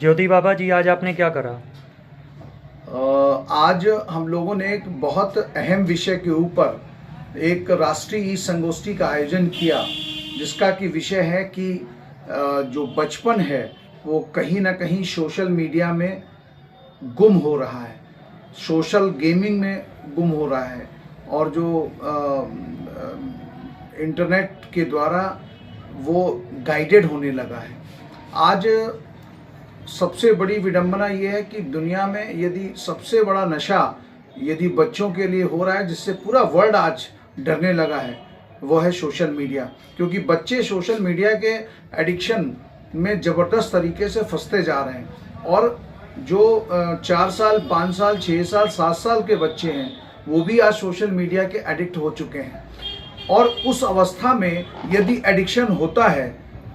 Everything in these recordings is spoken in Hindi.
ज्योति बाबा जी, आज आपने क्या करा? आज हम लोगों ने एक बहुत अहम विषय के ऊपर एक राष्ट्रीय ई संगोष्ठी का आयोजन किया, जिसका कि विषय है कि जो बचपन है वो कहीं ना कहीं सोशल मीडिया में गुम हो रहा है, सोशल गेमिंग में गुम हो रहा है, और जो इंटरनेट के द्वारा वो गाइडेड होने लगा है। आज सबसे बड़ी विडंबना ये है कि दुनिया में यदि सबसे बड़ा नशा यदि बच्चों के लिए हो रहा है, जिससे पूरा वर्ल्ड आज डरने लगा है, वो है सोशल मीडिया। क्योंकि बच्चे सोशल मीडिया के एडिक्शन में ज़बरदस्त तरीके से फंसते जा रहे हैं, और जो 4 साल 5 साल 6 साल 7 साल के बच्चे हैं वो भी आज सोशल मीडिया के एडिक्ट हो चुके हैं। और उस अवस्था में यदि एडिक्शन होता है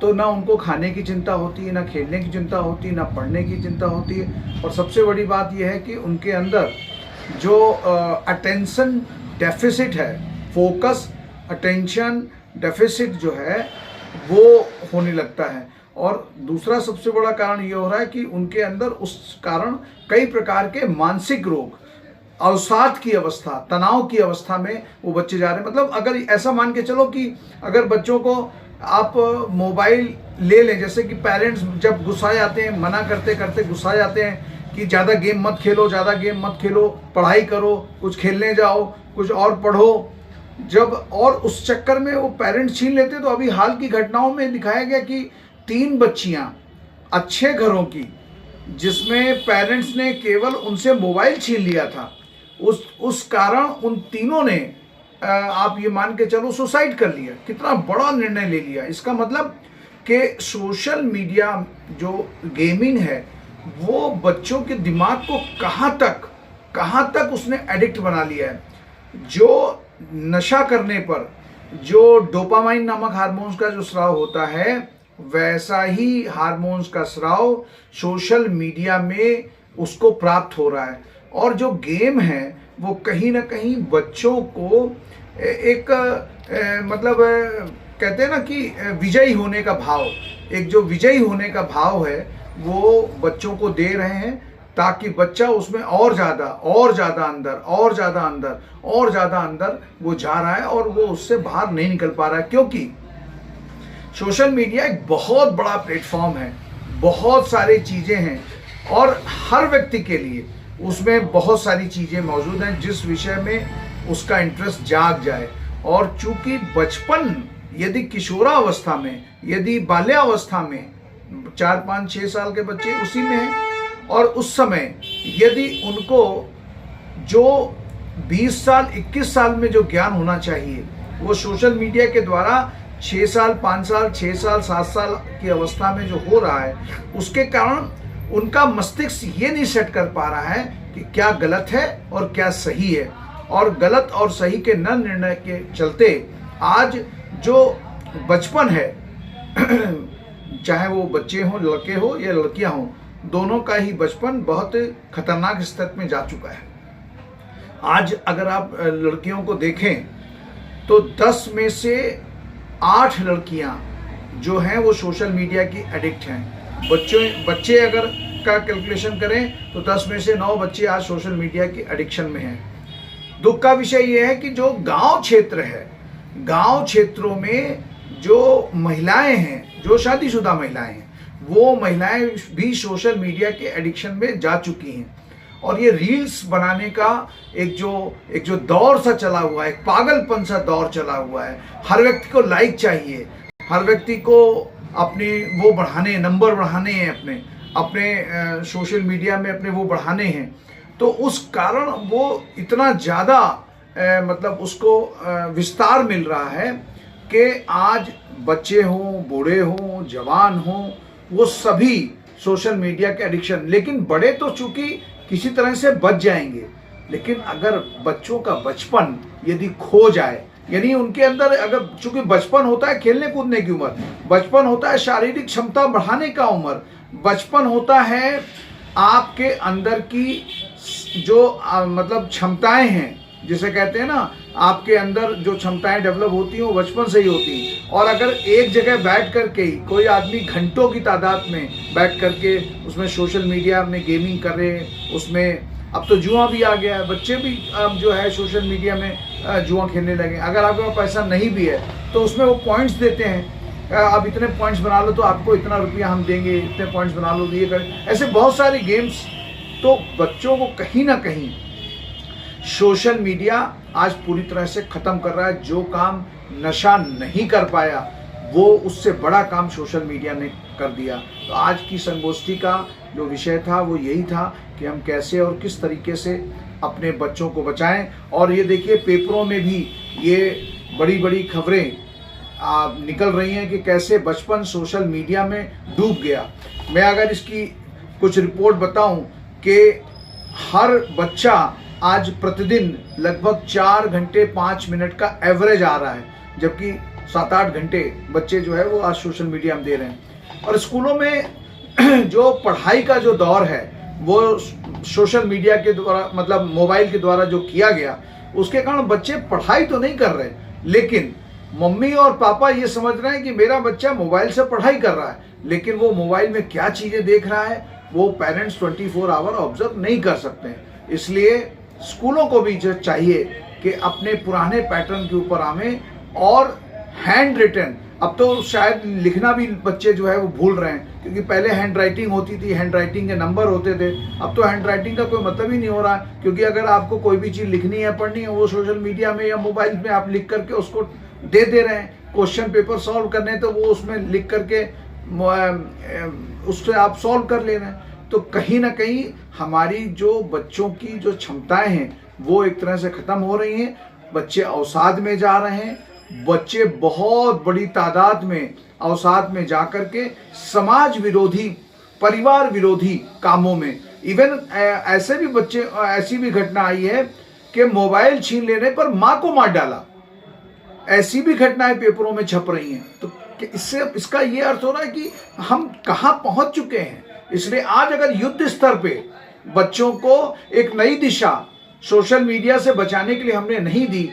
तो ना उनको खाने की चिंता होती है, ना खेलने की चिंता होती है, ना पढ़ने की चिंता होती है। और सबसे बड़ी बात यह है कि उनके अंदर जो अटेंशन डेफिसिट है, फोकस अटेंशन डेफिसिट जो है वो होने लगता है। और दूसरा सबसे बड़ा कारण ये हो रहा है कि उनके अंदर उस कारण कई प्रकार के मानसिक रोग, अवसाद की अवस्था, तनाव की अवस्था में वो बच्चे जा रहे हैं। मतलब अगर ऐसा मान के चलो कि अगर बच्चों को आप मोबाइल ले लें, जैसे कि पेरेंट्स जब गुस्सा जाते हैं, मना करते करते गुस्सा जाते हैं कि ज़्यादा गेम मत खेलो, ज़्यादा गेम मत खेलो, पढ़ाई करो, कुछ खेलने जाओ, कुछ और पढ़ो, जब और उस चक्कर में वो पेरेंट्स छीन लेते। तो अभी हाल की घटनाओं में दिखाया गया कि 3 बच्चियां अच्छे घरों की, जिसमें पेरेंट्स ने केवल उनसे मोबाइल छीन लिया था, उस कारण उन तीनों ने आप ये मान के चलो सुसाइड कर लिया। कितना बड़ा निर्णय ले लिया। इसका मतलब कि सोशल मीडिया जो गेमिंग है वो बच्चों के दिमाग को कहाँ तक उसने एडिक्ट बना लिया है। जो नशा करने पर जो डोपामाइन नामक हार्मोन्स का जो स्राव होता है, वैसा ही हार्मोन्स का स्राव सोशल मीडिया में उसको प्राप्त हो रहा है। और जो गेम है वो कहीं ना कहीं बच्चों को एक मतलब कहते हैं ना कि विजयी होने का भाव, एक जो विजयी होने का भाव है वो बच्चों को दे रहे हैं, ताकि बच्चा उसमें और ज़्यादा अंदर वो जा रहा है और वो उससे बाहर नहीं निकल पा रहा है। क्योंकि सोशल मीडिया एक बहुत बड़ा प्लेटफॉर्म है, बहुत सारी चीज़ें हैं, और हर व्यक्ति के लिए उसमें बहुत सारी चीज़ें मौजूद हैं जिस विषय में उसका इंटरेस्ट जाग जाए। और चूंकि बचपन यदि किशोरावस्था में, यदि बाल्यावस्था में 4 5 6 साल के बच्चे उसी में हैं, और उस समय यदि उनको जो 20 साल 21 साल में जो ज्ञान होना चाहिए वो सोशल मीडिया के द्वारा 6 साल 5 साल 6 साल 7 साल की अवस्था में जो हो रहा है, उसके कारण उनका मस्तिष्क ये नहीं सेट कर पा रहा है कि क्या गलत है और क्या सही है। और गलत और सही के न निर्णय के चलते आज जो बचपन है चाहे वो बच्चे हों, लड़के हो या लड़कियां हों, दोनों का ही बचपन बहुत खतरनाक स्थिति में जा चुका है। आज अगर आप लड़कियों को देखें तो 10 में से 8 लड़कियां जो हैं वो सोशल मीडिया की एडिक्ट हैं। बच्चे अगर का कैलकुलेशन करें तो 10 में से 9 बच्चे आज सोशल मीडिया की एडिक्शन में हैं। दुख का विषय यह है कि जो गांव क्षेत्र है, गांव क्षेत्रों में जो महिलाएं हैं, जो शादीशुदा महिलाएं हैं, वो महिलाएं भी सोशल मीडिया के एडिक्शन में जा चुकी हैं। और ये रील्स बनाने का एक जो दौर सा चला हुआ है, एक पागलपन सा दौर चला हुआ है। हर व्यक्ति को लाइक चाहिए, हर व्यक्ति को अपने वो बढ़ाने, नंबर बढ़ाने हैं, अपने सोशल मीडिया में अपने वो बढ़ाने हैं। तो उस कारण वो इतना ज़्यादा मतलब उसको विस्तार मिल रहा है कि आज बच्चे हों, बूढ़े हों, जवान हों, वो सभी सोशल मीडिया के एडिक्शन। लेकिन बड़े तो चूंकि किसी तरह से बच जाएंगे, लेकिन अगर बच्चों का बचपन यदि खो जाए, यानी उनके अंदर अगर, चूंकि बचपन होता है खेलने कूदने की उम्र, बचपन होता है शारीरिक क्षमता बढ़ाने का उम्र, बचपन होता है आपके अंदर की जो मतलब क्षमताएं हैं, जिसे कहते हैं ना आपके अंदर जो क्षमताएं डेवलप होती हैं वो बचपन से ही होती हैं। और अगर एक जगह बैठ करके ही कोई आदमी घंटों की तादाद में बैठ करके उसमें सोशल मीडिया में गेमिंग कर रहे हैं, उसमें अब तो जुआ भी आ गया है, बच्चे भी अब जो है सोशल मीडिया में जुआ खेलने लगे। अगर आपके पास पैसा नहीं भी है तो उसमें वो पॉइंट्स देते हैं, आप इतने पॉइंट्स बना लो तो आपको इतना रुपया हम देंगे, इतने पॉइंट्स बना लो ये करें, ऐसे बहुत सारे गेम्स। तो बच्चों को कहीं ना कहीं सोशल मीडिया आज पूरी तरह से ख़त्म कर रहा है। जो काम नशा नहीं कर पाया वो उससे बड़ा काम सोशल मीडिया ने कर दिया। तो आज की संगोष्ठी का जो विषय था वो यही था कि हम कैसे और किस तरीके से अपने बच्चों को बचाएं। और ये देखिए पेपरों में भी ये बड़ी बड़ी खबरें निकल रही हैं कि कैसे बचपन सोशल मीडिया में डूब गया। मैं अगर इसकी कुछ रिपोर्ट बताऊं कि हर बच्चा आज प्रतिदिन लगभग 4 घंटे 5 मिनट का एवरेज आ रहा है, जबकि 7-8 घंटे बच्चे जो है वो आज सोशल मीडिया में दे रहे हैं। और स्कूलों में जो पढ़ाई का जो दौर है वो सोशल मीडिया के द्वारा मतलब मोबाइल के द्वारा जो किया गया, उसके कारण बच्चे पढ़ाई तो नहीं कर रहे, लेकिन मम्मी और पापा ये समझ रहे हैं कि मेरा बच्चा मोबाइल से पढ़ाई कर रहा है, लेकिन वो मोबाइल में क्या चीज़ें देख रहा है वो पेरेंट्स 24 आवर ऑब्जर्व नहीं कर सकते हैं। इसलिए स्कूलों को भी जो चाहिए कि अपने पुराने पैटर्न के ऊपर आवे और हैंड रिटन, अब तो शायद लिखना भी बच्चे जो है वो भूल रहे हैं, क्योंकि पहले हैंड राइटिंग होती थी, हैंड राइटिंग के नंबर होते थे। अब तो हैंड राइटिंग का कोई मतलब ही नहीं हो रहा है, क्योंकि अगर आपको कोई भी चीज़ लिखनी है पढ़नी है वो सोशल मीडिया में या मोबाइल में आप लिख करके उसको दे रहे हैं। क्वेश्चन पेपर सॉल्व करने तो वो उसमें लिख करके उससे आप सॉल्व कर ले रहे हैं। तो कहीं ना कहीं हमारी जो बच्चों की जो क्षमताएं हैं वो एक तरह से ख़त्म हो रही हैं। बच्चे अवसाद में जा रहे हैं, बच्चे बहुत बड़ी तादाद में अवसाद में जा कर के समाज विरोधी परिवार विरोधी कामों में, इवन ऐसे भी बच्चे, ऐसी भी घटना आई है कि मोबाइल छीन लेने पर माँ को मार डाला, ऐसी भी घटनाएं पेपरों में छप रही हैं। तो इससे इसका ये अर्थ हो रहा है कि हम कहाँ पहुँच चुके हैं। इसलिए आज अगर युद्ध स्तर पे बच्चों को एक नई दिशा सोशल मीडिया से बचाने के लिए हमने नहीं दी,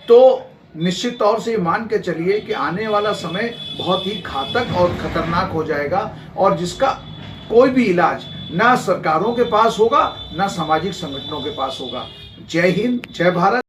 तो निश्चित तौर से मान के चलिए कि आने वाला समय बहुत ही घातक और खतरनाक हो जाएगा, और जिसका कोई भी इलाज ना सरकारों के पास होगा ना सामाजिक संगठनों के पास होगा। जय हिंद, जय भारत।